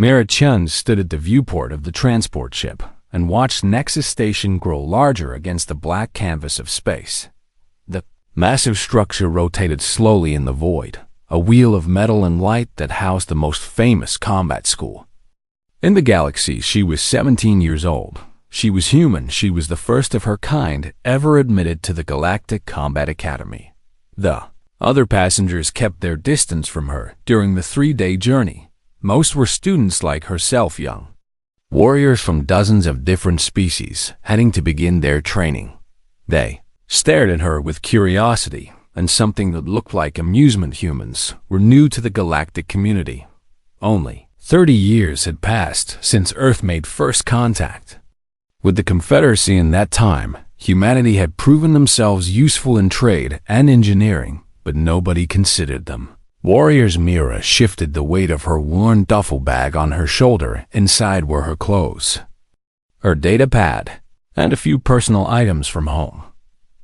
Mira Chun stood at the viewport of the transport ship and watched Nexus Station grow larger against the black canvas of space. The massive structure rotated slowly in the void, a wheel of metal and light that housed the most famous combat school. In the galaxy, she was 17 years old. She was human. She was the first of her kind ever admitted to the Galactic Combat Academy. The other passengers kept their distance from her during the 3-day journey. Most were students like herself, young warriors from dozens of different species heading to begin their training. They stared at her with curiosity and something that looked like amusement. Humans were new to the galactic community. Only 30 years had passed since Earth made first contact with the Confederacy. In that time, humanity had proven themselves useful in trade and engineering, but nobody considered them warriors. Mira shifted the weight of her worn duffel bag on her shoulder. Inside were her clothes, her data pad, and a few personal items from home.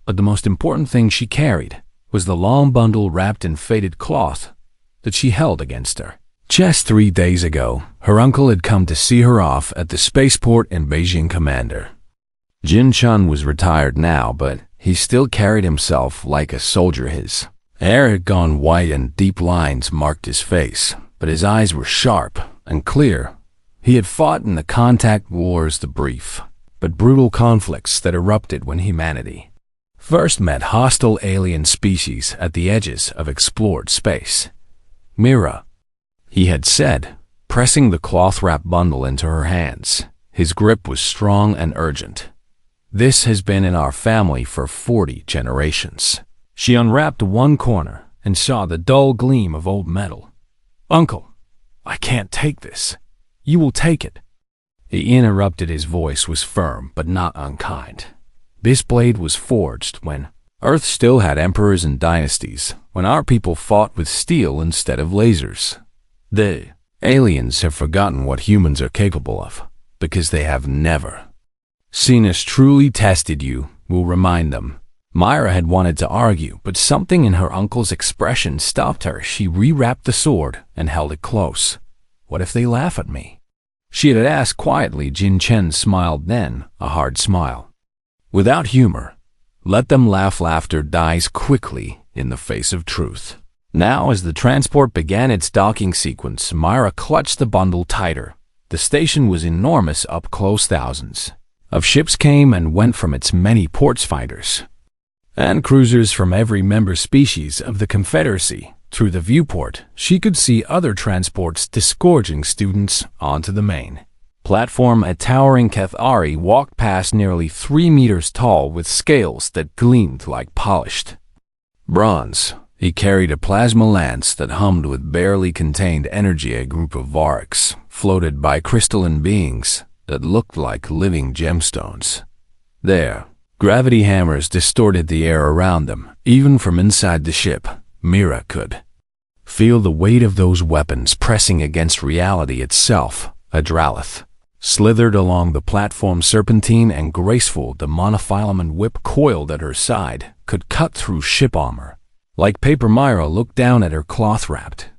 But the most important thing she carried was the long bundle wrapped in faded cloth that she held against her chest. 3 days ago, her uncle had come to see her off at the spaceport in Beijing. Commander Jin Chun was retired now, but he still carried himself like a soldier. His hair had gone white and deep lines marked his face, but his eyes were sharp and clear. He had fought in the contact wars, the brief but brutal conflicts that erupted when humanity first met hostile alien species at the edges of explored space. Mira, he had said, pressing the cloth-wrapped bundle into her hands. His grip was strong and urgent. This has been in our family for 40 generations. She unwrapped one corner and saw the dull gleam of old metal. Uncle, I can't take this. You will take it. He interrupted. His voice was firm but not unkind. This blade was forged when Earth still had emperors and dynasties, when our people fought with steel instead of lasers. The aliens have forgotten what humans are capable of, because they have never seen us truly tested. You will remind them. Myra had wanted to argue, but something in her uncle's expression stopped her. She rewrapped the sword and held it close. What if they laugh at me? She had asked quietly. Jin Chen smiled then, a hard smile without humor. Let them laugh. Laughter dies quickly in the face of truth. Now, as the transport began its docking sequence, Myra clutched the bundle tighter. The station was enormous. Up close, thousands of ships came and went from its many ports, fighters and cruisers from every member species of the Confederacy. Through the viewport, she could see other transports disgorging students onto the main platform. A towering Cathari walked past, nearly 3 meters tall, with scales that gleamed like polished bronze. He carried a plasma lance that hummed with barely contained energy. A group of Varks floated by, crystalline beings that looked like living gemstones. Their gravity hammers distorted the air around them. Even from inside the ship, Mira could feel the weight of those weapons pressing against reality itself. A Dralith slithered along the platform, serpentine and graceful. The monofilament whip coiled at her side could cut through ship armor like paper. Myra looked down at her cloth-wrapped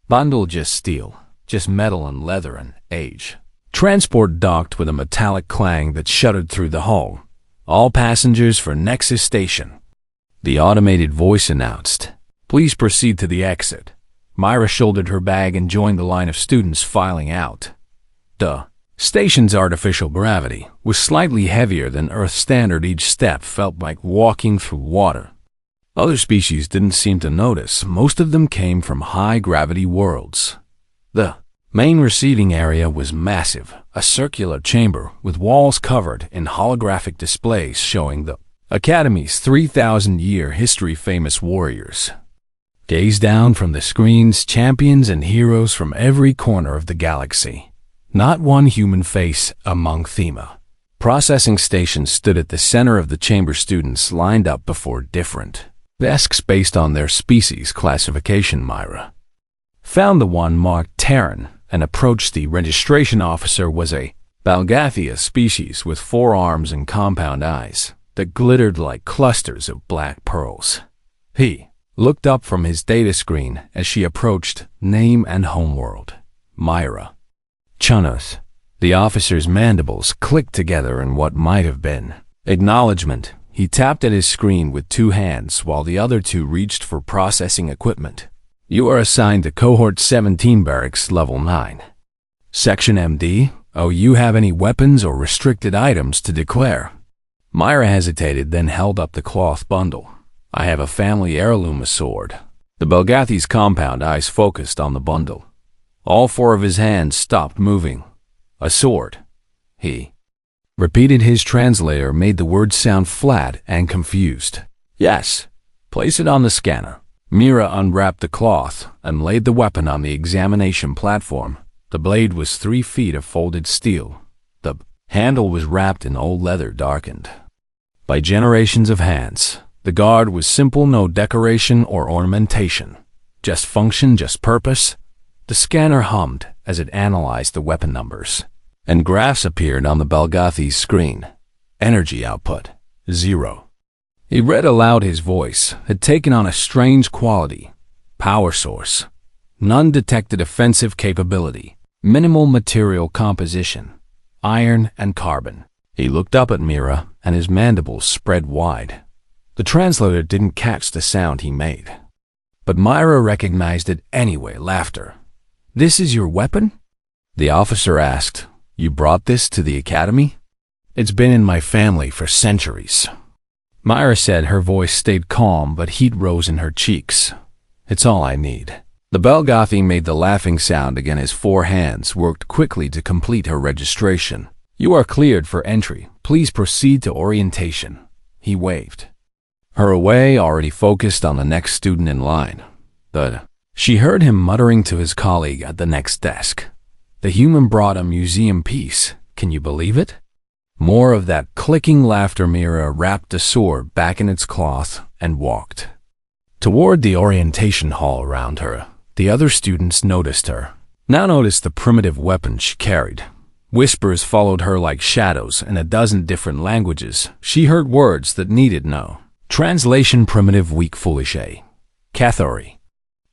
bundle. Just steel, just metal and leather and age. Transport docked with a metallic clang that shuddered through the hull. All passengers for Nexus Station, the automated voice announced. Please proceed to the exit. Myra shouldered her bag and joined the line of students filing out. The station's artificial gravity was slightly heavier than Earth standard. Each step felt like walking through water. Other species didn't seem to notice. Most of them came from high-gravity worlds. The main receiving area was massive, a circular chamber with walls covered in holographic displays showing the Academy's 3,000-year history. Famous warriors gazed down from the screens, champions and heroes from every corner of the galaxy. Not one human face among Thema. Processing stations stood at the center of the chamber. Students lined up before different desks based on their species classification. Myra found the one marked Terran and approached. The registration officer was a Balgathia species with 4 arms and compound eyes that glittered like clusters of black pearls. He looked up from his data screen as she approached. Name and homeworld: Myra. Chunos. The officer's mandibles clicked together in what might have been acknowledgement. He tapped at his screen with 2 hands while the other 2 reached for processing equipment. You are assigned to Cohort 17 Barracks Level 9. Section MD. Oh, you have any weapons or restricted items to declare? Myra hesitated, then held up the cloth bundle. I have a family heirloom, a sword. The Belgathi's compound eyes focused on the bundle. All 4 of his hands stopped moving. A sword. He repeated. His translator made the words sound flat and confused. Yes. Place it on the scanner. Mira unwrapped the cloth and laid the weapon on the examination platform. The blade was 3 feet of folded steel. The handle was wrapped in old leather darkened by generations of hands. The guard was simple, no decoration or ornamentation. Just function, just purpose. The scanner hummed as it analyzed the weapon numbers, and graphs appeared on the Belgathi's screen. Energy output, 0. He read aloud. His voice had taken on a strange quality. Power source. None detected offensive capability. Minimal material composition. Iron and carbon. He looked up at Mira, and his mandibles spread wide. The translator didn't catch the sound he made, but Myra recognized it anyway. Laughter. This is your weapon? The officer asked. You brought this to the academy? It's been in my family for centuries. Myra said. Her voice stayed calm, but heat rose in her cheeks. It's all I need. The Belgathi made the laughing sound again. His 4 hands worked quickly to complete her registration. You are cleared for entry. Please proceed to orientation. He waved her away, already focused on the next student in line. She heard him muttering to his colleague at the next desk. The human brought a museum piece. Can you believe it? More of that clicking laughter. Mira wrapped the sword back in its cloth and walked toward the orientation hall around her. The other students noticed her. Now noticed the primitive weapon she carried. Whispers followed her like shadows in a dozen different languages. She heard words that needed no translation. Primitive, weak, foolish, Cathori.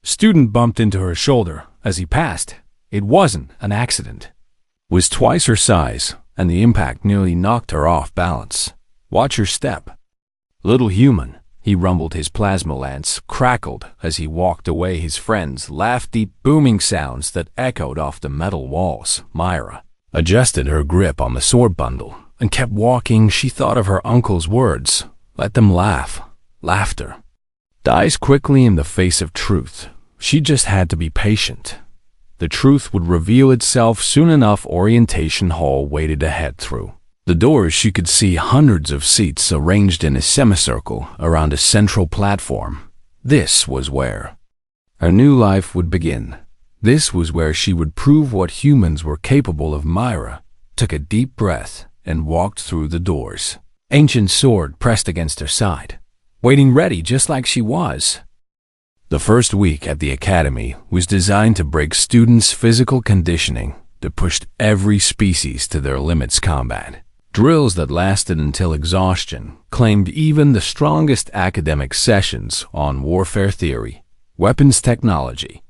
Student bumped into her shoulder as he passed. It wasn't an accident. Was twice her size, and the impact nearly knocked her off balance. Watch your step. Little human, he rumbled. His plasma lance crackled as he walked away. His friends laughed, deep booming sounds that echoed off the metal walls. Myra adjusted her grip on the sword bundle and kept walking. She thought of her uncle's words. Let them laugh. Laughter dies quickly in the face of truth. She just had to be patient. The truth would reveal itself soon enough. Orientation hall waited ahead. Through the doors she could see hundreds of seats arranged in a semicircle around a central platform. This was where her new life would begin. This was where she would prove what humans were capable of. Myra took a deep breath and walked through the doors. Ancient sword pressed against her side, waiting ready just like she was. The first week at the academy was designed to break students' physical conditioning that pushed every species to their limits. Combat drills that lasted until exhaustion claimed even the strongest academic sessions on warfare theory, weapons technology,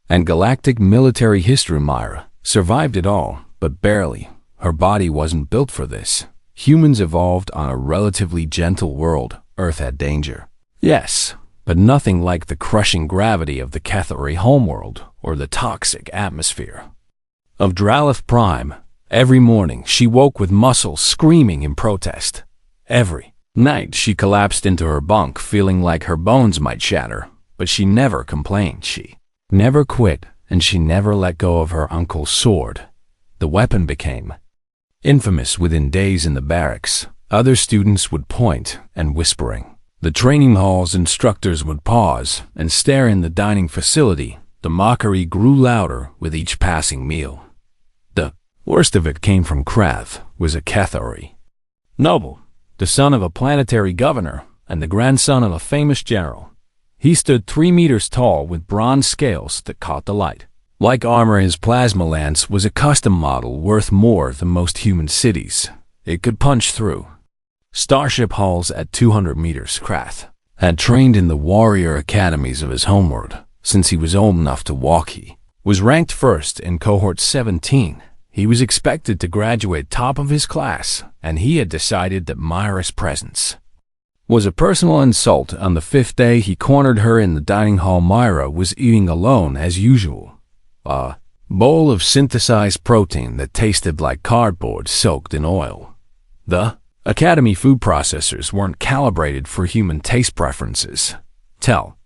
and galactic military history. Myra survived it all, but barely. Her body wasn't built for this. Humans evolved on a relatively gentle world. Earth had danger, yes, but nothing like the crushing gravity of the Cathori homeworld or the toxic atmosphere of Dralith Prime. Every morning she woke with muscles screaming in protest. Every night she collapsed into her bunk feeling like her bones might shatter, but she never complained. She never quit, and she never let go of her uncle's sword. The weapon became infamous within days in the barracks. Other students would point and whispering. The training hall's instructors would pause and stare in the dining facility. The mockery grew louder with each passing meal. The worst of it came from Krath, was a Cathori noble, the son of a planetary governor and the grandson of a famous general. He stood 3 meters tall with bronze scales that caught the light. Like armor, his plasma lance was a custom model worth more than most human cities. It could punch through starship hulls at 200 meters. Krath had trained in the warrior academies of his homeworld since he was old enough to walk. He was ranked first in Cohort 17 He was expected to graduate top of his class, and he had decided that Myra's presence was a personal insult. On the 5th day, he cornered her in the dining hall. Myra was eating alone as usual. A bowl of synthesized protein that tasted like cardboard soaked in oil. The Academy food processors weren't calibrated for human taste preferences. Tell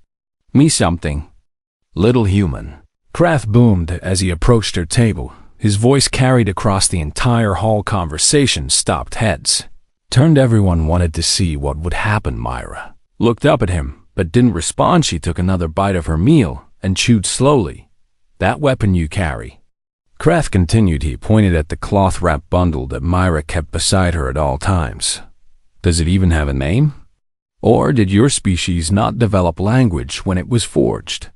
me something, little human. Krath boomed as he approached her table. His voice carried across the entire hall. Conversation stopped heads. Turned. Everyone wanted to see what would happen. Myra looked up at him, but didn't respond. She took another bite of her meal and chewed slowly. That weapon you carry, Krath continued. He pointed at the cloth-wrapped bundle that Myra kept beside her at all times. Does it even have a name? Or did your species not develop language when it was forged?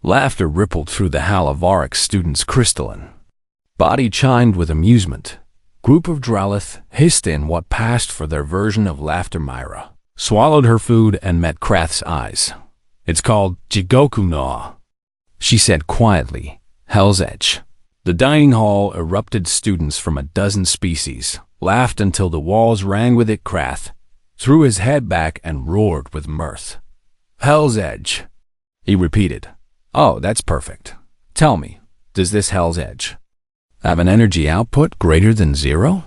Laughter rippled through the HFY students' crystalline body chimed with amusement. Group of Drellith hissed in what passed for their version of laughter. Myra swallowed her food and met Krath's eyes. It's called Jigoku no, she said quietly. Hell's Edge. The dining hall erupted. Students from a dozen species laughed until the walls rang with it. Krath threw his head back and roared with mirth. Hell's Edge, he repeated. Oh, that's perfect. Tell me, does this Hell's Edge have an energy output greater than 0?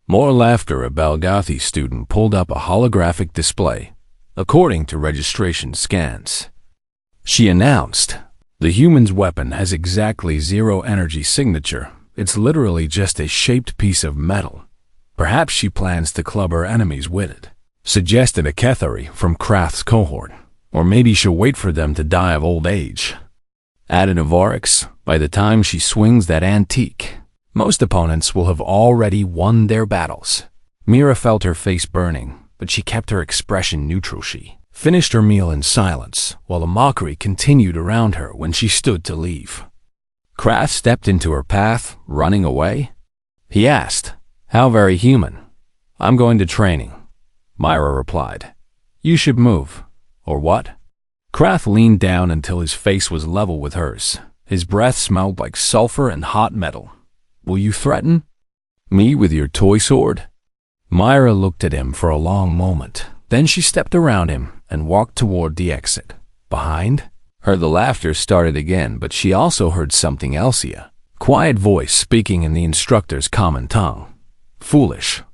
More laughter. A Balgathi student pulled up a holographic display, according to registration scans. She announced, the human's weapon has exactly 0 energy signature. It's literally just a shaped piece of metal. Perhaps she plans to club her enemies with it, suggested a Kethari from Krath's cohort. Or maybe she'll wait for them to die of old age, added Avorix. By the time she swings that antique, most opponents will have already won their battles. Mira felt her face burning, but she kept her expression neutral. She finished her meal in silence, while the mockery continued around her. When she stood to leave, Krath stepped into her path, running away. He asked, how very human. I'm going to training, Myra replied. You should move. Or what? Krath leaned down until his face was level with hers. His breath smelled like sulfur and hot metal. Will you threaten me with your toy sword? Myra looked at him for a long moment. Then she stepped around him and walked toward the exit. Behind her, the laughter started again, but she also heard something else. A quiet voice speaking in the instructor's common tongue. Foolish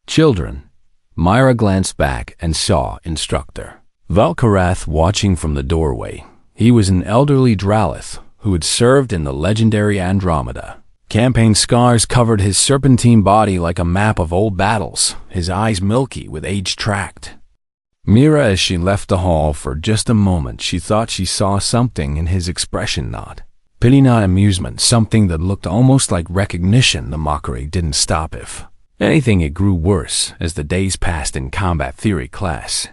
children. Myra glanced back and saw Instructor Valkarath watching from the doorway. He was an elderly Drellith who had served in the legendary Andromeda. Campaign scars covered his serpentine body like a map of old battles, his eyes milky with age tracked. Mira, as she left the hall for just a moment, she thought she saw something in his expression. Not pity, not amusement, something that looked almost like recognition. The mockery didn't stop. If anything, it grew worse as the days passed in combat theory class.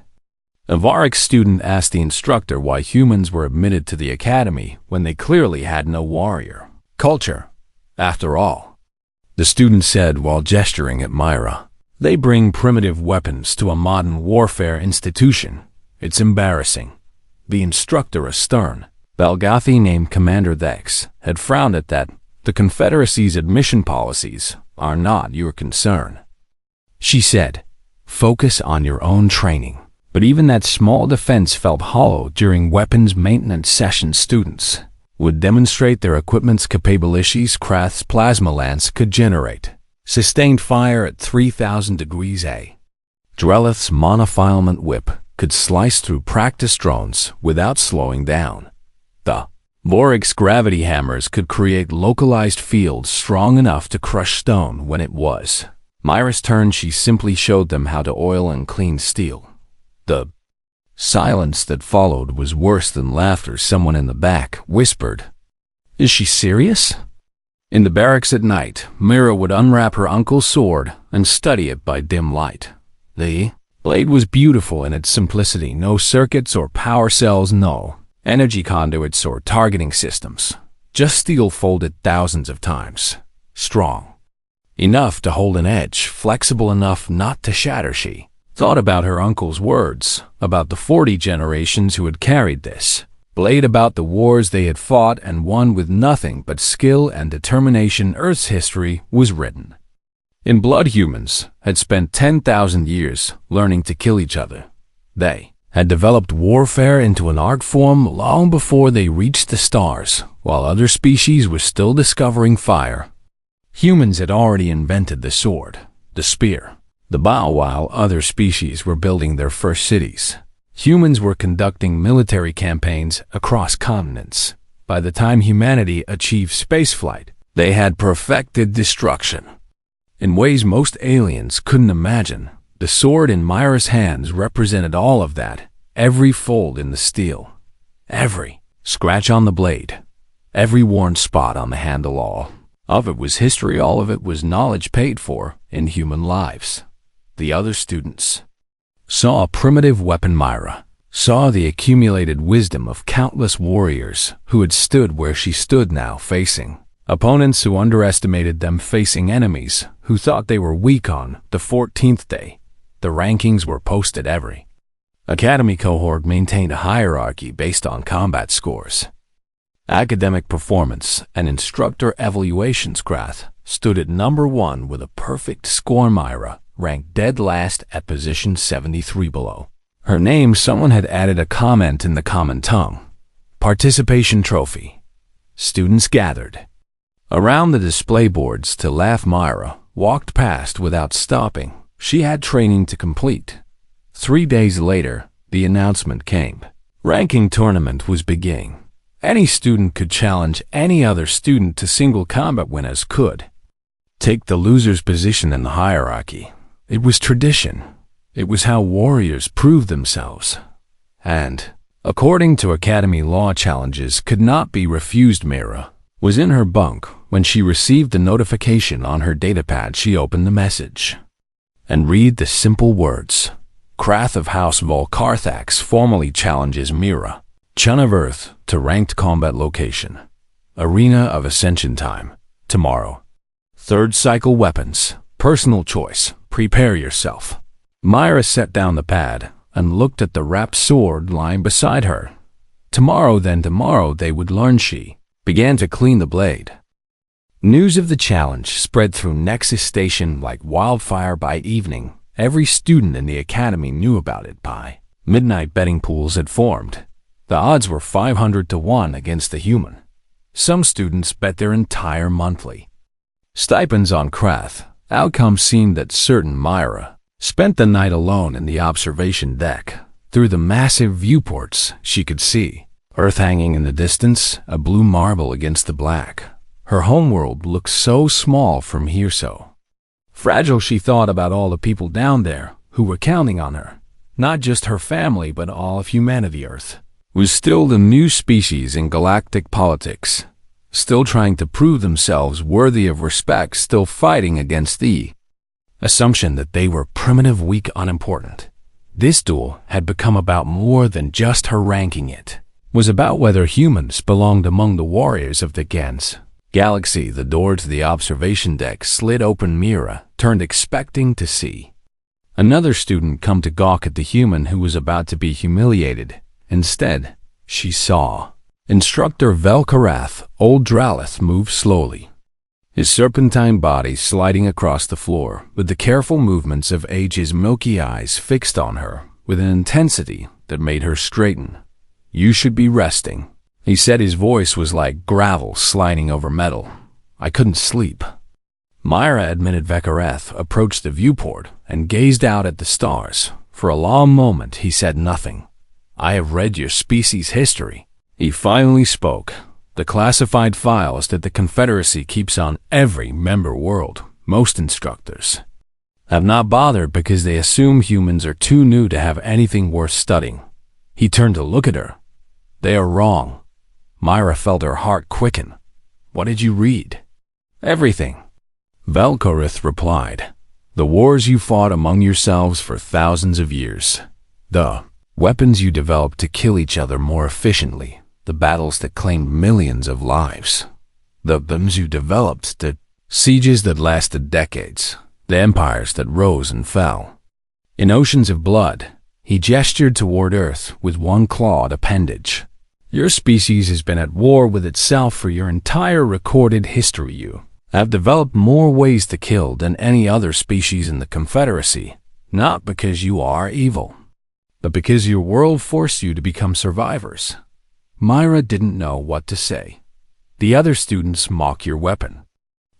A Varric student asked the instructor why humans were admitted to the academy when they clearly had no warrior culture. After all, the student said while gesturing at Myra, they bring primitive weapons to a modern warfare institution. It's embarrassing. The instructor, a stern Balgathi named Commander Thex, had frowned at that. The Confederacy's admission policies are not your concern, she said. Focus on your own training. But even that small defense felt hollow during weapons maintenance sessions. Students would demonstrate their equipment's capabilities. Krath's plasma lance could generate sustained fire at 3,000 degrees A. Drellith's monofilament whip could slice through practice drones without slowing down. The Vorig's gravity hammers could create localized fields strong enough to crush stone. When it was Myra's turn, she simply showed them how to oil and clean steel. The silence that followed was worse than laughter. Someone in the back whispered, "Is she serious?" In the barracks at night, Mira would unwrap her uncle's sword and study it by dim light. The blade was beautiful in its simplicity. No circuits or power cells, no energy conduits or targeting systems. Just steel folded thousands of times. Strong enough to hold an edge, flexible enough not to shatter. She thought about her uncle's words, about the 40 generations who had carried this displayed about the wars they had fought and won with nothing but skill and determination. Earth's history was written in blood. Humans had spent 10,000 years learning to kill each other. They had developed warfare into an art form long before they reached the stars, while other species were still discovering fire. Humans had already invented the sword, the spear, the bow, while other species were building their first cities. Humans were conducting military campaigns across continents. By the time humanity achieved spaceflight, they had perfected destruction in ways most aliens couldn't imagine. The sword in Myra's hands represented all of that. Every fold in the steel, every scratch on the blade, every worn spot on the handle, all of it was history, all of it was knowledge paid for in human lives. The other students saw a primitive weapon. Myra saw the accumulated wisdom of countless warriors who had stood where she stood now, facing opponents who underestimated them, facing enemies who thought they were weak. On the 14th day, the rankings were posted. Every academy cohort maintained a hierarchy based on combat scores, academic performance, and instructor evaluations. Krath stood at number 1 with a perfect score. Myra ranked dead last at position 73 below her name. Someone had added a comment in the common tongue. Participation trophy. Students gathered around the display boards to laugh. Myra walked past without stopping. She had training to complete. 3 days later, the announcement came. Ranking tournament was beginning. Any student could challenge any other student to single combat. Winners could take the loser's position in the hierarchy. It was tradition. It was how warriors proved themselves. And, according to Academy law, challenges could not be refused. Myra was in her bunk when she received a notification on her datapad. She opened the message and read the simple words: Krath of House Volcarthax formally challenges Myra, Chun of Earth, to ranked combat location. Arena of Ascension time, tomorrow. Third cycle weapons, personal choice, prepare yourself. Myra set down the pad and looked at the wrapped sword lying beside her. Tomorrow, then tomorrow they would learn. She began to clean the blade. News of the challenge spread through Nexus Station like wildfire. By evening, every student in the academy knew about it. By midnight, betting pools had formed. The odds were 500 to 1 against the human. Some students bet their entire monthly stipends on Krath. Outcomes seemed that certain. Myra spent the night alone in the observation deck. Through the massive viewports, she could see Earth hanging in the distance, a blue marble against the black. Her homeworld looked so small from here, so fragile. She thought about all the people down there who were counting on her. Not just her family, but all of humanity. Earth was still the new species in galactic politics, still trying to prove themselves worthy of respect, still fighting against the assumption that they were primitive, weak, unimportant. This duel had become about more than just her ranking. It was about whether humans belonged among the warriors of the Gens galaxy. The door to the observation deck slid open. Myra turned, expecting to see another student come to gawk at the human who was about to be humiliated. Instead, she saw Instructor Velkarath, Old Dralith, move slowly, his serpentine body sliding across the floor with the careful movements of age, his milky eyes fixed on her with an intensity that made her straighten. "You should be resting," he said. His voice was like gravel sliding over metal. "I couldn't sleep." Myra admitted. Velkarath approached the viewport and gazed out at the stars. For a long moment, he said nothing. "I have read your species' history." He finally spoke. "The classified files that the Confederacy keeps on every member world. Most instructors have not bothered because they assume humans are too new to have anything worth studying." He turned to look at her. "They are wrong." Myra felt her heart quicken. "What did you read?" "Everything," Velkarath replied. "The wars you fought among yourselves for thousands of years. The weapons you developed to kill each other more efficiently. The battles that claimed millions of lives. The bombs you developed, the sieges that lasted decades. The empires that rose and fell in oceans of blood." He gestured toward Earth with one clawed appendage. Your species has been at war with itself for your entire recorded history. You have developed more ways to kill than any other species in the Confederacy, not because you are evil, but because your world forced you to become survivors. Myra didn't know what to say. The other students mock your weapon.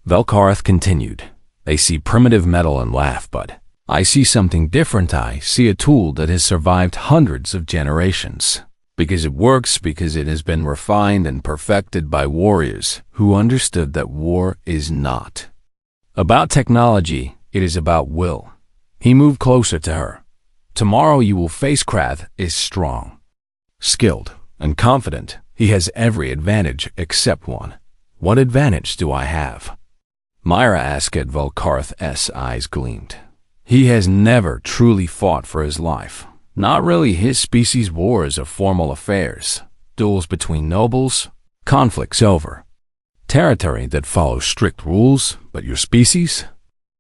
Velkarth continued. They see primitive metal and laugh, but I see something different. I see a tool that has survived hundreds of generations. Because it works, because it has been refined and perfected by warriors who understood that war is not about technology, it is about will. He moved closer to her. Tomorrow you will face Krath is strong, skilled, and confident. He has every advantage except one. What advantage do I have? Myra asked. Velkarth's eyes gleamed. He has never truly fought for his life. Not really. His species' wars are formal affairs, duels between nobles, conflicts over territory that follows strict rules, but your species?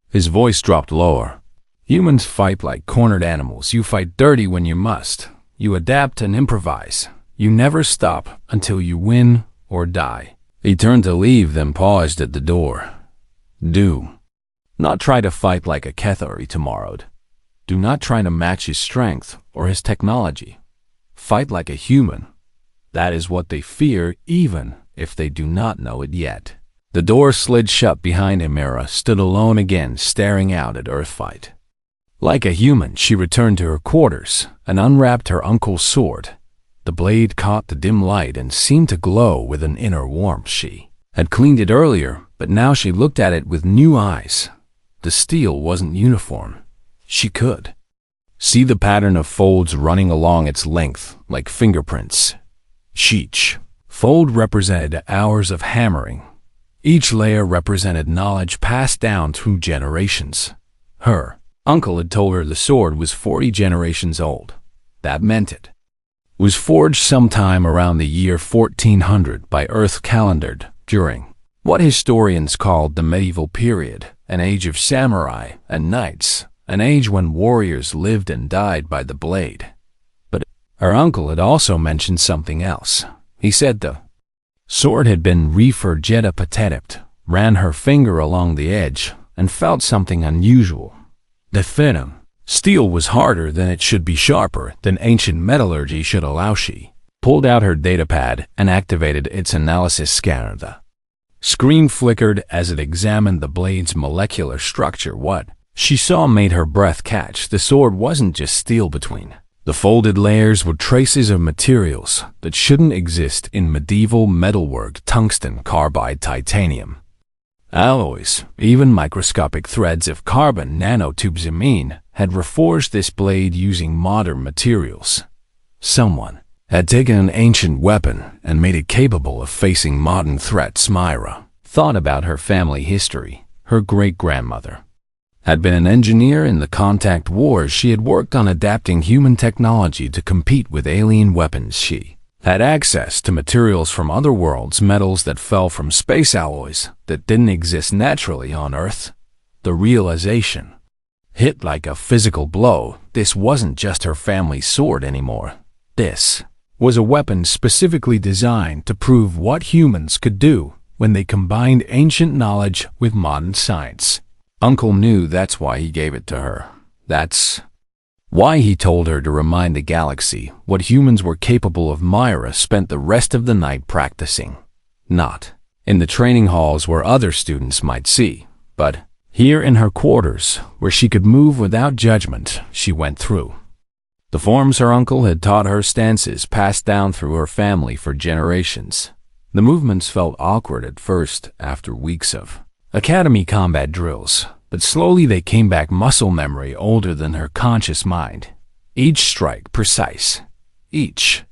His voice dropped lower. Humans fight like cornered animals. You fight dirty when you must. You adapt and improvise. You never stop until you win or die. He turned to leave, then paused at the door. Do not try to fight like a Kethari tomorrow. Do not try to match his strength or his technology. Fight like a human. That is what they fear, even if they do not know it yet. The door slid shut behind him. Myra stood alone again, staring out at Earthfight. Like a human, she returned to her quarters and unwrapped her uncle's sword. The blade caught the dim light and seemed to glow with an inner warmth. She had cleaned it earlier, but now she looked at it with new eyes. The steel wasn't uniform. She could see the pattern of folds running along its length like fingerprints. Each fold represented hours of hammering. Each layer represented knowledge passed down through generations. Her uncle had told her the sword was 40 generations old. That meant it was forged sometime around the year 1400 by Earth calendared during what historians called the medieval period, an age of samurai and knights, an age when warriors lived and died by the blade. But her uncle had also mentioned something else. He said the sword had been reforged, ran her finger along the edge, and felt something unusual. The venom. Steel was harder than it should be, sharper than ancient metallurgy should allow. She pulled out her datapad and activated its analysis scanner. The screen flickered as it examined the blade's molecular structure. What she saw made her breath catch. The sword wasn't just steel. Between the folded layers were traces of materials that shouldn't exist in medieval metalwork: tungsten, carbide, titanium, alloys, even microscopic threads of carbon nanotubes. Amine had reforged this blade using modern materials. Someone had taken an ancient weapon and made it capable of facing modern threats. Myra thought about her family history. Her great-grandmother had been an engineer in the contact wars. She had worked on adapting human technology to compete with alien weapons. She had access to materials from other worlds, metals that fell from space alloys that didn't exist naturally on Earth. The realization hit like a physical blow. This wasn't just her family's sword anymore. This was a weapon specifically designed to prove what humans could do when they combined ancient knowledge with modern science. Uncle knew that's why he gave it to her. That's why he told her to remind the galaxy what humans were capable of. Myra spent the rest of the night practicing. Not in the training halls where other students might see, but here in her quarters, where she could move without judgment. She went through the forms her uncle had taught her, stances passed down through her family for generations. The movements felt awkward at first after weeks of academy combat drills, but slowly they came back, muscle memory older than her conscious mind. Each strike precise, each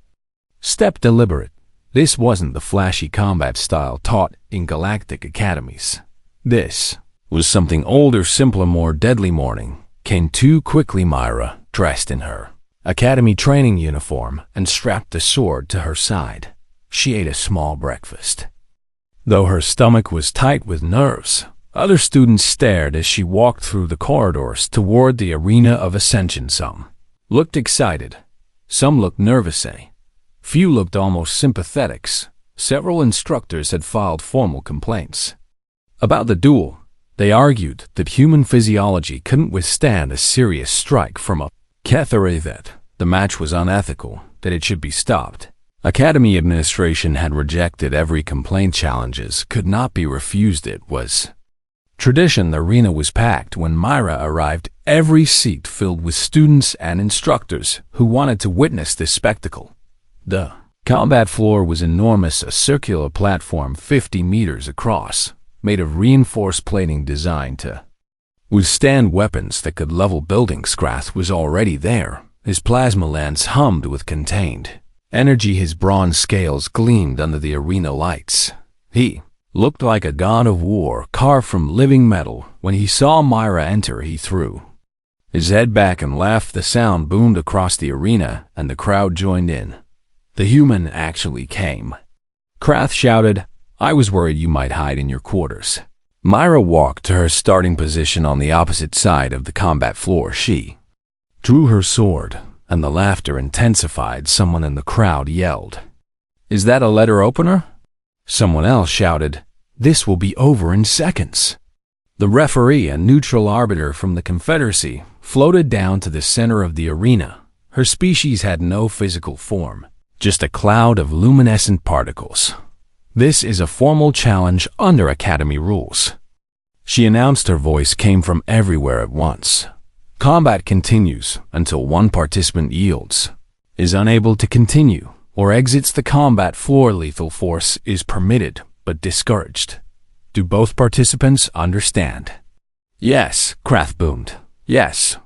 step deliberate. This wasn't the flashy combat style taught in galactic academies. This was something older, simpler, more deadly. Morning came too quickly. Myra, dressed in her academy training uniform and strapped the sword to her side. She ate a small breakfast. Though her stomach was tight with nerves, other students stared as she walked through the corridors toward the arena of ascension. Some looked excited, some looked nervous. A Few looked almost sympathetic. Several instructors had filed formal complaints. About the duel, they argued that human physiology couldn't withstand a serious strike from a Cathari, that the match was unethical, that it should be stopped. Academy administration had rejected every complaint. Challenges could not be refused. It was tradition. The arena was packed when Myra arrived, every seat filled with students and instructors who wanted to witness this spectacle. The combat floor was enormous, a circular platform 50 meters across, made of reinforced plating designed to withstand weapons that could level buildings. Krath was already there. His plasma lens hummed with contained energy. His bronze scales gleamed under the arena lights. He looked like a god of war carved from living metal. When he saw Myra enter, he threw his head back and laughed. The sound boomed across the arena, and the crowd joined in. The human actually came. Krath shouted, "I was worried you might hide in your quarters." Myra walked to her starting position on the opposite side of the combat floor. She drew her sword, and the laughter intensified. Someone in the crowd yelled, "Is that a letter opener?" Someone else shouted, "This will be over in seconds." The referee, a neutral arbiter from the Confederacy, floated down to the center of the arena. Her species had no physical form, just a cloud of luminescent particles. "This is a formal challenge under Academy rules," she announced. Her voice came from everywhere at once. "Combat continues until one participant yields, is unable to continue, or exits the combat floor. Lethal force is permitted, but discouraged. Do both participants understand?" "Yes," Krath boomed. "Yes,"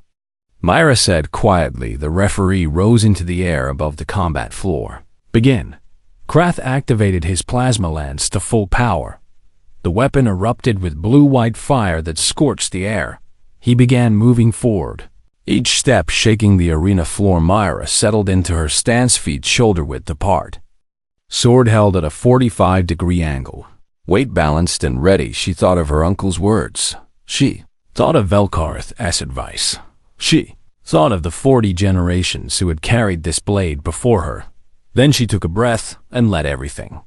Myra said quietly. The referee rose into the air above the combat floor. "Begin." Krath activated his plasma lens to full power. The weapon erupted with blue-white fire that scorched the air. He began moving forward, each step shaking the arena floor. Myra settled into her stance, feet shoulder-width apart. Sword held at a 45-degree angle. Weight balanced and ready. She thought of her uncle's words. She thought of Velkarth's advice. She thought of the 40 generations who had carried this blade before her. Then she took a breath and let everything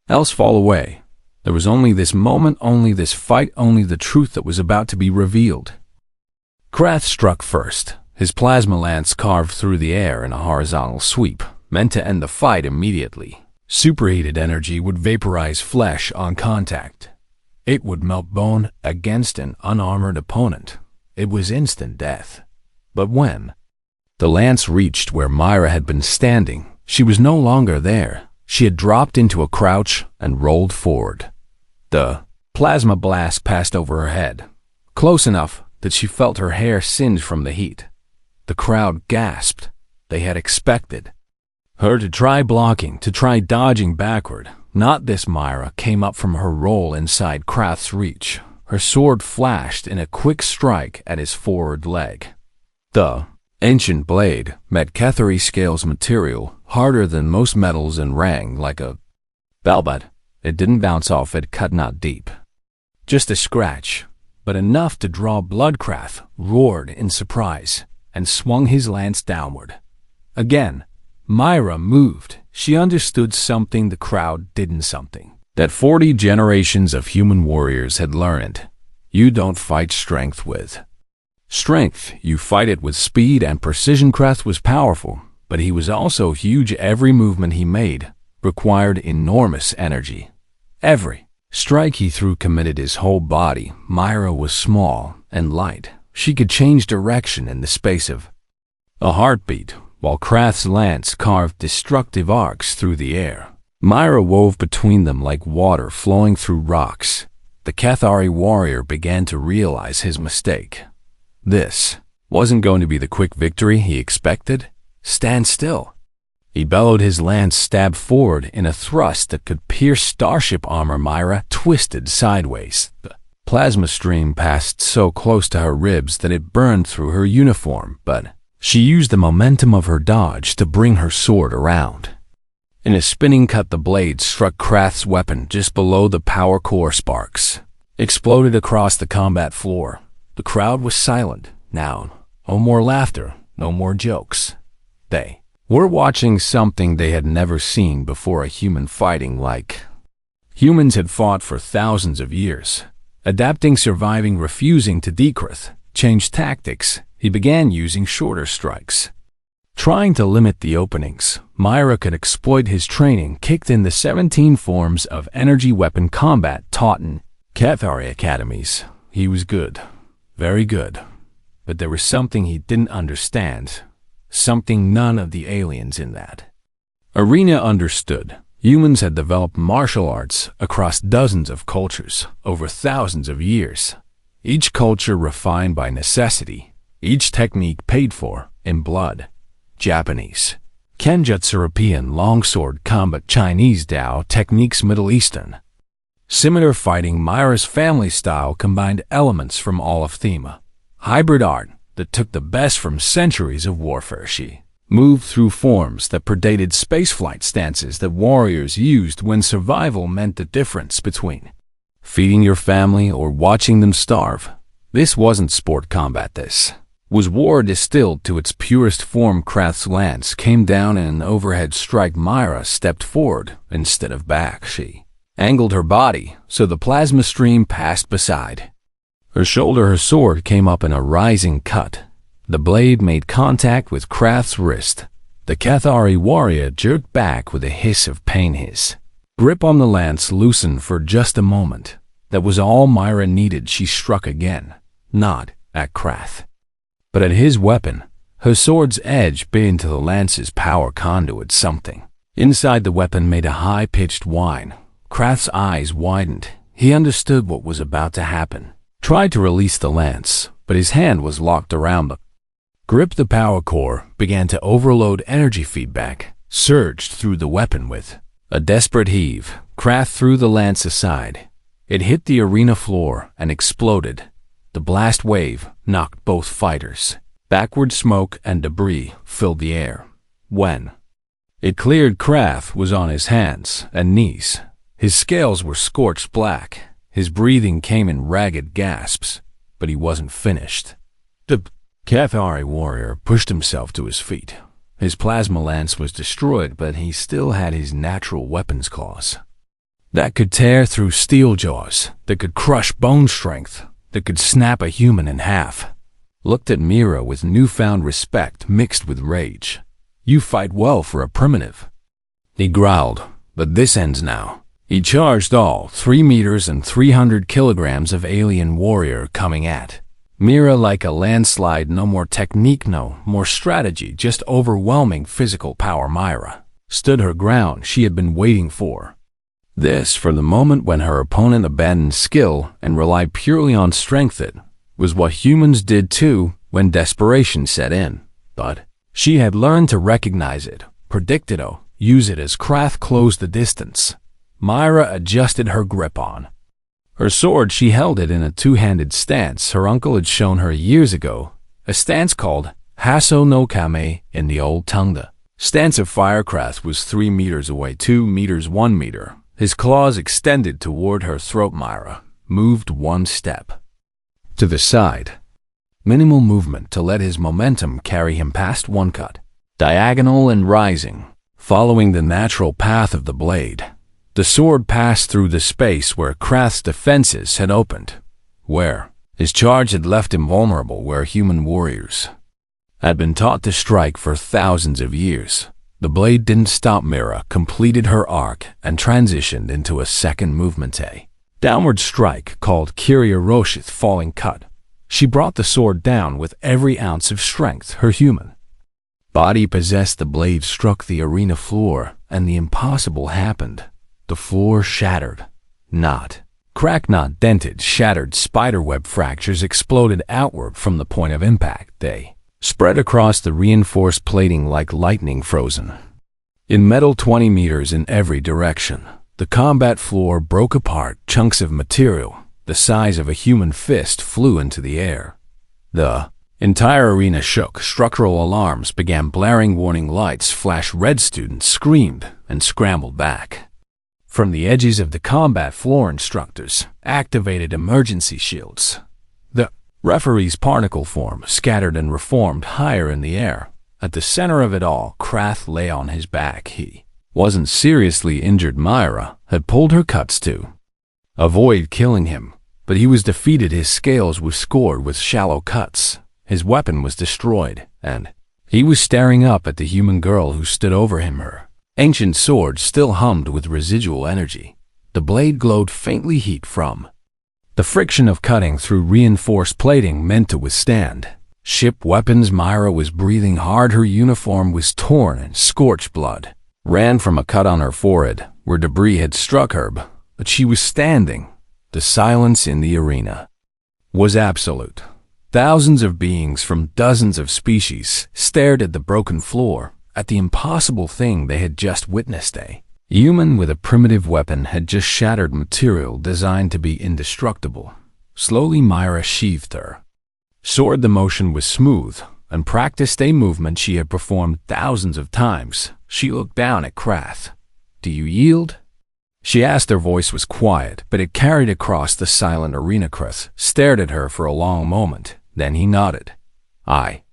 else fall away. There was only this moment, only this fight, only the truth that was about to be revealed. Krath struck first. His plasma lance carved through the air in a horizontal sweep, meant to end the fight immediately. Superheated energy would vaporize flesh on contact. It would melt bone against an unarmored opponent. It was instant death. But when the lance reached where Myra had been standing, she was no longer there. She had dropped into a crouch and rolled forward. The plasma blast passed over her head, close enough that she felt her hair singe from the heat. The crowd gasped. They had expected her to try blocking, to try dodging backward. Not this. Myra came up from her roll inside Krath's reach. Her sword flashed in a quick strike at his forward leg. The ancient blade met Cathari scales material, harder than most metals, and rang like a bell, but it didn't bounce off. It cut not deep. Just a scratch, but enough to draw blood. Krath roared in surprise and swung his lance downward. Again, Myra moved. She understood something the crowd didn't, something that 40 generations of human warriors had learned. You don't fight strength with strength, you fight it with speed and precision. Krath was powerful, but he was also huge. Every movement he made required enormous energy. Every strike he threw committed his whole body. Myra was small and light. She could change direction in the space of a heartbeat, while Krath's lance carved destructive arcs through the air. Myra wove between them like water flowing through rocks. The Cathari warrior began to realize his mistake. This wasn't going to be the quick victory he expected. Stand still. He bellowed. His lance stabbed forward in a thrust that could pierce starship armor. Myra twisted sideways. The plasma stream passed so close to her ribs that it burned through her uniform, but she used the momentum of her dodge to bring her sword around. In a spinning cut, the blade struck Krath's weapon just below the power core. Sparks exploded across the combat floor. The crowd was silent. Now, no more laughter, no more jokes. They were watching something they had never seen before, a human fighting like humans had fought for thousands of years. Adapting, surviving, refusing to decrease, change tactics, he began using shorter strikes. Trying to limit the openings, Myra could exploit his training kicked in the 17 forms of energy weapon combat taught in Cathari academies. He was good, very good, but there was something he didn't understand, something none of the aliens in that arena understood. Humans had developed martial arts across dozens of cultures over thousands of years, each culture refined by necessity, each technique paid for in blood. Japanese Kenjutsu, European longsword combat, Chinese Dao techniques, Middle Eastern similar fighting. Myra's family style combined elements from all of Thema, hybrid art that took the best from centuries of warfare. She moved through forms that predated spaceflight stances that warriors used when survival meant the difference between feeding your family or watching them starve. This wasn't sport combat, this was war distilled to its purest form. Krath's lance came down in an overhead strike. Myra stepped forward instead of back. She angled her body so the plasma stream passed beside her shoulder. Her sword came up in a rising cut. The blade made contact with Krath's wrist. The Cathari warrior jerked back with a hiss of pain. His grip on the lance loosened for just a moment. That was all Myra needed. She struck again, not at Krath, but at his weapon. Her sword's edge bit into the lance's power conduit. Something inside the weapon made a high-pitched whine. Krath's eyes widened. He understood what was about to happen. Tried to release the lance, but his hand was locked around the grip. The power core began to overload. Energy feedback surged through the weapon. With a desperate heave, Krath threw the lance aside. It hit the arena floor and exploded. The blast wave knocked both fighters backward. Smoke and debris filled the air. When it cleared, Krath was on his hands and knees. His scales were scorched black. His breathing came in ragged gasps, but he wasn't finished. The Cathari warrior pushed himself to his feet. His plasma lance was destroyed, but he still had his natural weapons claws that could tear through steel jaws, that could crush bone strength, that could snap a human in half. Looked at Myra with newfound respect mixed with rage. "You fight well for a primitive," he growled, "but this ends now." He charged all 3 meters and 300 kilograms of alien warrior coming at Myra like a landslide. No more technique, no more strategy, just overwhelming physical power. Myra stood her ground. She had been waiting for this, for the moment when her opponent abandoned skill and relied purely on strength. It was what humans did too when desperation set in, but she had learned to recognize it, predict it, use it. As Krath closed the distance, Myra adjusted her grip on her sword. She held it in a two-handed stance her uncle had shown her years ago, a stance called Haso no Kame in the old tongue. The stance of fire. Krath was 3 meters away, 2 meters, 1 meter. His claws extended toward her throat. Myra moved one step to the side. Minimal movement to let his momentum carry him past one cut, diagonal and rising, following the natural path of the blade. The sword passed through the space where Krath's defenses had opened, where his charge had left him vulnerable, where human warriors had been taught to strike for thousands of years. The blade didn't stop. Myra completed her arc and transitioned into a second movement, a downward strike called Kiria Roshith, falling cut. She brought the sword down with every ounce of strength her human body possessed. The blade struck the arena floor, and the impossible happened. The floor shattered. Not cracked, not dented. Shattered spiderweb fractures exploded outward from the point of impact. They spread across the reinforced plating like lightning, frozen in metal 20 meters in every direction. The combat floor broke apart. Chunks of material the size of a human fist flew into the air. The entire arena shook. Structural alarms began blaring. Warning lights flashed. Red students screamed and scrambled back. From the edges of the combat floor, instructors activated emergency shields. The referee's particle form scattered and reformed higher in the air. At the center of it all, Krath lay on his back. He wasn't seriously injured. Myra had pulled her cuts to avoid killing him, but he was defeated. His scales were scored with shallow cuts. His weapon was destroyed, and he was staring up at the human girl who stood over him. Her ancient sword still hummed with residual energy. The blade glowed faintly, heat from the friction of cutting through reinforced plating meant to withstand ship weapons. Myra was breathing hard. Her uniform was torn and scorched blood ran from a cut on her forehead where debris had struck her, but she was standing. The silence in the arena was absolute. Thousands of beings from dozens of species stared at the broken floor, at the impossible thing they had just witnessed. A human with a primitive weapon had just shattered material designed to be indestructible. Slowly, Myra sheathed her sword. The motion was smooth and practiced, a movement she had performed thousands of times. She looked down at Krath. "Do you yield?" she asked. Her voice was quiet, but it carried across the silent arena. Krath stared at her for a long moment. Then he nodded. "I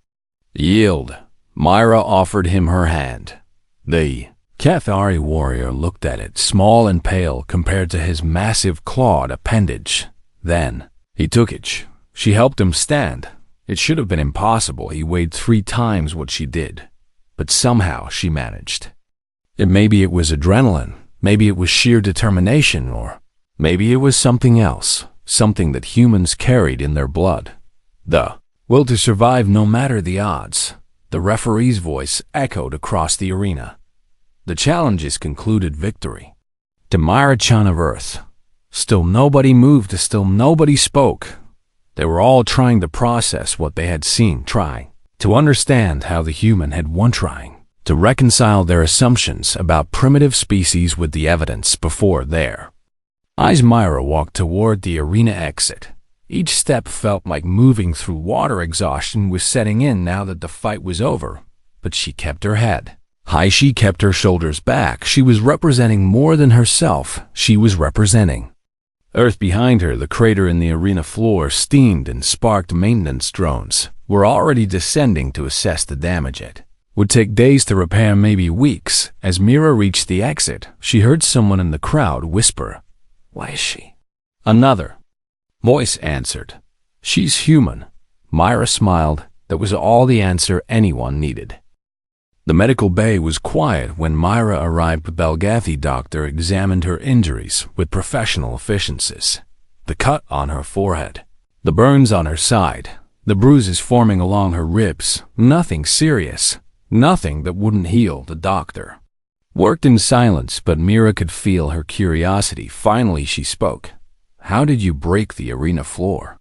yield." Myra offered him her hand. The Cathari warrior looked at it, small and pale compared to his massive clawed appendage. Then he took it. She helped him stand. It should have been impossible. He weighed 3 times what she did. But somehow she managed. Maybe it was adrenaline. Maybe it was sheer determination. Or maybe it was something else. Something that humans carried in their blood. The will to survive no matter the odds. The referee's voice echoed across the arena. "The challenge is concluded. Victory to Myra-chan of Earth." Still nobody moved. Still nobody spoke. They were all trying to process what they had seen, trying to understand how the human had won, trying to reconcile their assumptions about primitive species with the evidence before their eyes. Myra walked toward the arena exit. Each step felt like moving through water. Exhaustion was setting in now that the fight was over, but she kept her head high. She kept her shoulders back. She was representing more than herself. She was representing Earth. Behind her, the crater in the arena floor steamed and sparked. Maintenance drones were already descending to assess the damage. It would take days to repair, maybe weeks. As Myra reached the exit, she heard someone in the crowd whisper, "Why is she?" Another voice answered, "She's human." Myra smiled. That was all the answer anyone needed. The medical bay was quiet when Myra arrived. The Belgathi doctor examined her injuries with professional efficiencies. The cut on her forehead, the burns on her side, the bruises forming along her ribs. Nothing serious, nothing that wouldn't heal. The doctor worked in silence, but Myra could feel her curiosity. Finally, she spoke. "How did you break the arena floor?"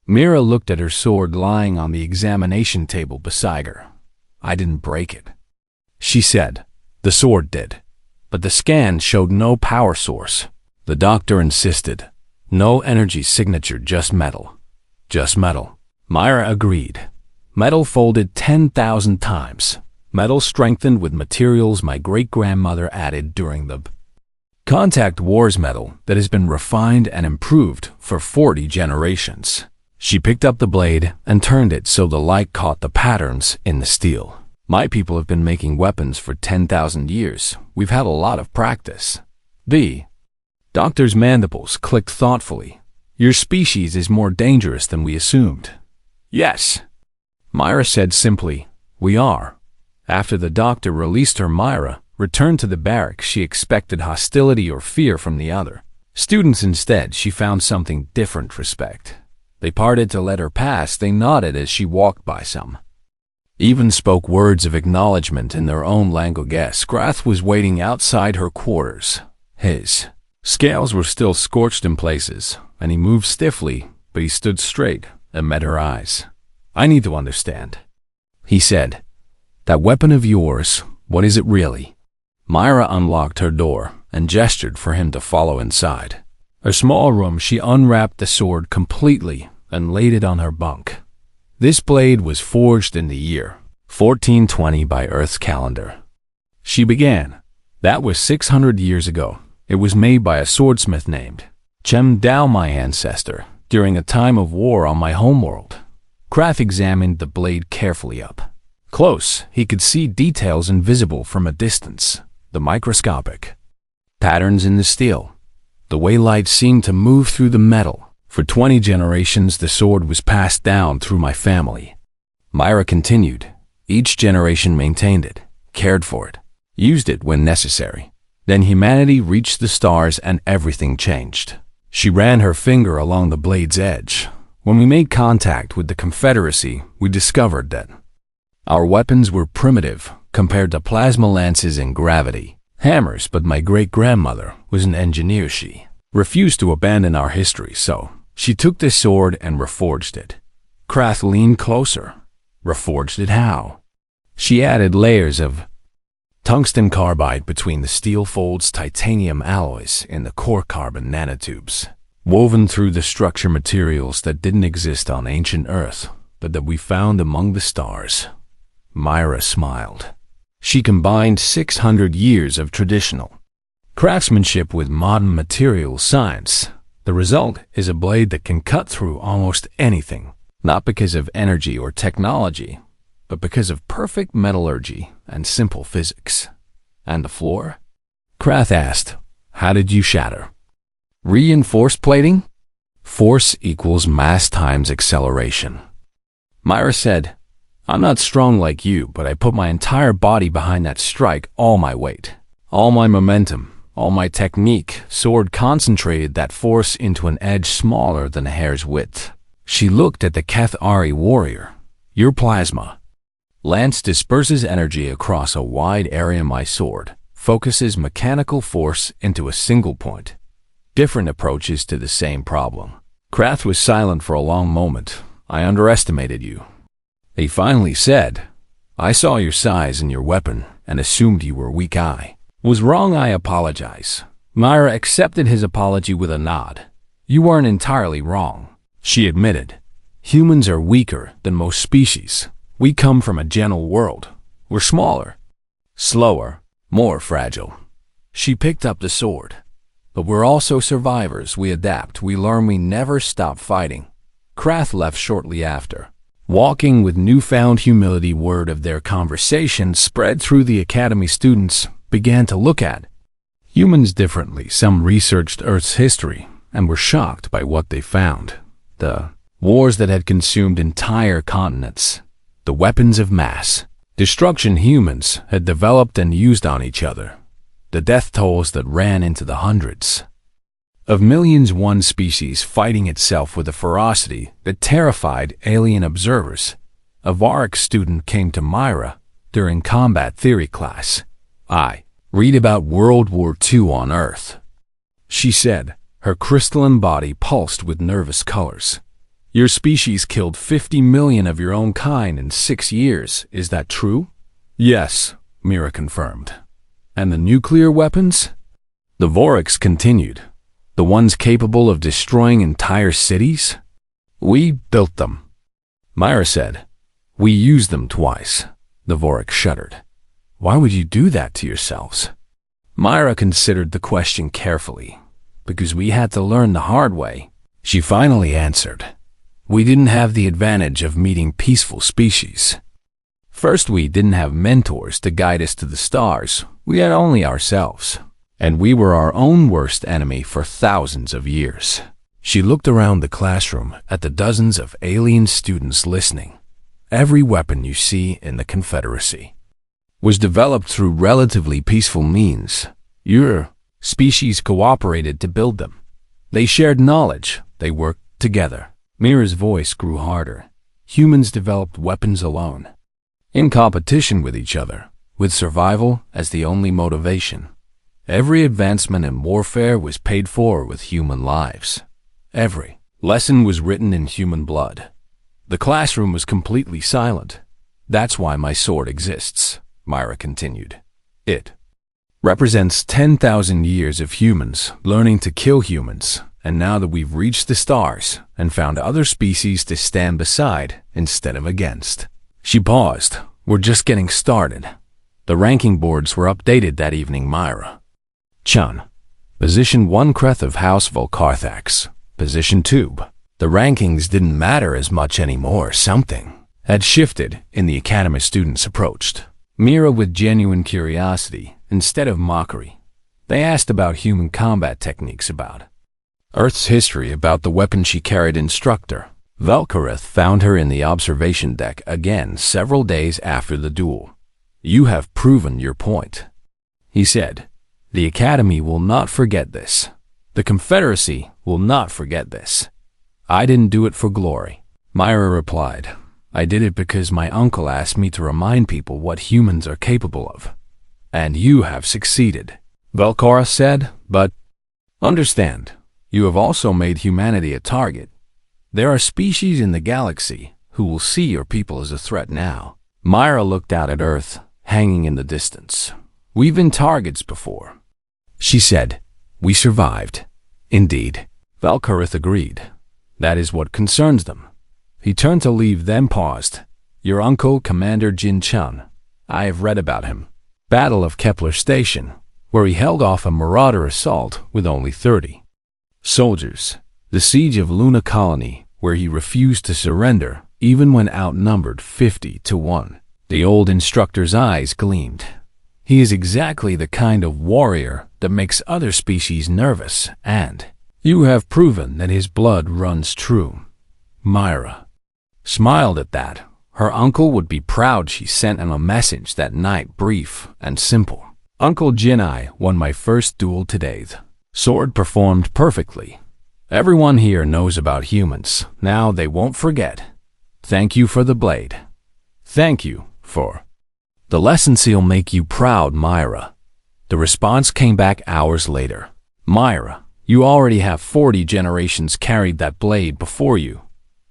Myra looked at her sword lying on the examination table beside her. "I didn't break it," she said. "The sword did, but the scan showed no power source." The doctor insisted. "No energy signature, just metal." "Just metal," Myra agreed. "Metal folded 10,000 times. Metal strengthened with materials my great-grandmother added during the contact wars. Metal that has been refined and improved for 40 generations." She picked up the blade and turned it so the light caught the patterns in the steel. "My people have been making weapons for 10,000 years. We've had a lot of practice." The doctor's mandibles clicked thoughtfully. "Your species is more dangerous than we assumed." "Yes," Myra said simply. "We are." After the doctor released her, Myra returned to the barracks. She expected hostility or fear from the other students. Instead, she found something different: respect. They parted to let her pass. They nodded as she walked by. Some even spoke words of acknowledgement in their own language. Krath was waiting outside her quarters. His scales were still scorched in places, and he moved stiffly, but he stood straight and met her eyes. "I need to understand," he said. "That weapon of yours, what is it really?" Myra unlocked her door and gestured for him to follow inside. A small room. She unwrapped the sword completely and laid it on her bunk. This blade was forged in the year 1420 by Earth's calendar. She began. That was 600 years ago. It was made by a swordsmith named Chem Dao, my ancestor, during a time of war on my homeworld. Krath examined the blade carefully up Close, he could see details invisible from a distance, the microscopic patterns in the steel, the way light seemed to move through the metal. For 20 generations, the sword was passed down through my family. Myra continued. Each generation maintained it, cared for it, used it when necessary. Then humanity reached the stars and everything changed. She ran her finger along the blade's edge. When we made contact with the Confederacy, we discovered that our weapons were primitive compared to plasma lances and gravity hammers, but my great-grandmother was an engineer. She refused to abandon our history, so she took this sword and reforged it. Krath leaned closer. Reforged it how? She added layers of tungsten carbide between the steel folds, titanium alloys in the core, carbon nanotubes, woven through the structure, materials that didn't exist on ancient Earth, but that we found among the stars. Myra smiled. She combined 600 years of traditional craftsmanship with modern materials science. The result is a blade that can cut through almost anything, not because of energy or technology, but because of perfect metallurgy and simple physics. And the floor? Krath asked, how did you shatter? Reinforced plating? Force equals mass times acceleration. Myra said, I'm not strong like you, but I put my entire body behind that strike, all my weight, all my momentum, all my technique. Sword concentrated that force into an edge smaller than a hair's width. She looked at the Cathari warrior. Your plasma lance disperses energy across a wide area. My sword focuses mechanical force into a single point. Different approaches to the same problem. Krath was silent for a long moment. I underestimated you. He finally said, I saw your size and your weapon and assumed you were weak. I was wrong. I apologize. Myra accepted his apology with a nod. You weren't entirely wrong, she admitted. Humans are weaker than most species. We come from a gentle world. We're smaller, slower, more fragile. She picked up the sword. But we're also survivors. We adapt. We learn. We never stop fighting. Krath left shortly after. Walking with newfound humility, word of their conversation spread through the academy. Students began to look at humans differently. Some researched Earth's history and were shocked by what they found. The wars that had consumed entire continents, the weapons of mass destruction humans had developed and used on each other, the death tolls that ran into the hundreds of millions, one species fighting itself with a ferocity that terrified alien observers. A Varric student came to Myra during combat theory class. I read about World War II on Earth, she said. Her crystalline body pulsed with nervous colors. Your species killed 50 million of your own kind in 6 years. Is that true? Yes, Myra confirmed. And the nuclear weapons? The Vorix continued. The ones capable of destroying entire cities? We built them, Myra said. We used them twice. The Vorix shuddered. Why would you do that to yourselves? Myra considered the question carefully. Because we had to learn the hard way, she finally answered. We didn't have the advantage of meeting peaceful species. First, we didn't have mentors to guide us to the stars. We had only ourselves. And we were our own worst enemy for thousands of years. She looked around the classroom at the dozens of alien students listening. Every weapon you see in the Confederacy was developed through relatively peaceful means. Your species cooperated to build them. They shared knowledge. They worked together. Myra's voice grew harder. Humans developed weapons alone, in competition with each other, with survival as the only motivation. Every advancement in warfare was paid for with human lives. Every lesson was written in human blood. The classroom was completely silent. That's why my sword exists, Myra continued. It represents 10,000 years of humans learning to kill humans, and now that we've reached the stars and found other species to stand beside instead of against. She paused. We're just getting started. The ranking boards were updated that evening. Myra. Chun. Position 1 Kreth of House Volcarthax. Position 2. The rankings didn't matter as much anymore. Something had shifted, and the Academy students approached Mira with genuine curiosity instead of mockery. They asked about human combat techniques, about Earth's history, about the weapon she carried. Instructor Velkarith found her in the observation deck again several days after the duel. "You have proven your point," he said. "The Academy will not forget this. The Confederacy will not forget this." "I didn't do it for glory," Myra replied. "I did it because my uncle asked me to remind people what humans are capable of. And you have succeeded," Velkarith said. "But understand, you have also made humanity a target. There are species in the galaxy who will see your people as a threat now." Myra looked out at Earth, hanging in the distance. "We've been targets before," she said. "We survived." "Indeed," Velkarith agreed. "That is what concerns them." He turned to leave, then paused. "Your uncle, Commander Jin Chun. I have read about him. Battle of Kepler Station, where he held off a marauder assault with only 30 soldiers. The siege of Luna Colony, where he refused to surrender even when outnumbered 50-1. The old instructor's eyes gleamed. "He is exactly the kind of warrior that makes other species nervous, and you have proven that his blood runs true." Myra smiled at that. Her uncle would be proud. She sent him a message that night, brief and simple. "Uncle Jin, I won my first duel today. The sword performed perfectly. Everyone here knows about humans. Now they won't forget. Thank you for the blade. Thank you for the lessons. He'll make you proud, Myra." The response came back hours later. "Myra, you already have 40 generations carried that blade before you.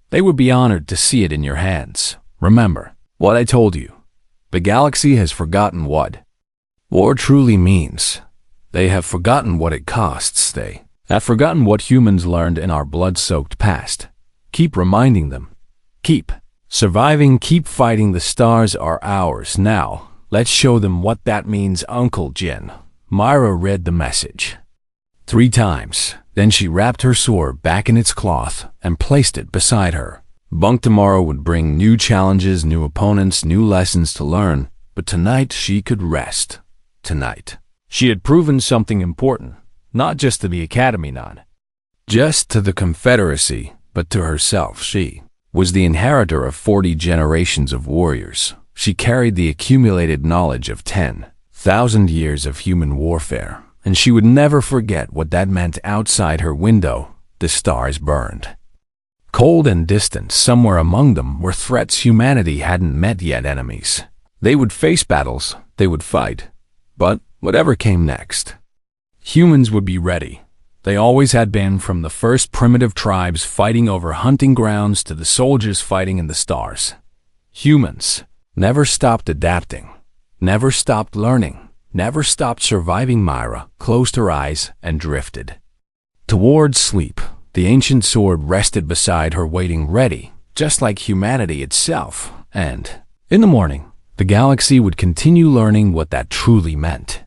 They would be honored to see it in your hands. Remember what I told you. The galaxy has forgotten what war truly means. They have forgotten what it costs. They have forgotten what humans learned in our blood-soaked past. Keep reminding them. Keep surviving. Keep fighting. The stars are ours. Now, let's show them what that means, Uncle Jin." Myra read the message 3 times. Then she wrapped her sword back in its cloth and placed it beside her. Bunk tomorrow would bring new challenges, new opponents, new lessons to learn, but tonight she could rest. Tonight, she had proven something important, not just to the Academy, not just to the Confederacy, but to herself. She was the inheritor of 40 generations of warriors. She carried the accumulated knowledge of 10,000 years of human warfare, and she would never forget what that meant. Outside her window, the stars burned. Cold and distant, somewhere among them were threats humanity hadn't met yet, enemies. They would face battles, they would fight, but whatever came next, humans would be ready. They always had been, from the first primitive tribes fighting over hunting grounds to the soldiers fighting in the stars. Humans never stopped adapting, never stopped learning, never stopped surviving. Myra closed her eyes and drifted towards sleep. The ancient sword rested beside her, waiting ready, just like humanity itself. And in the morning, the galaxy would continue learning what that truly meant.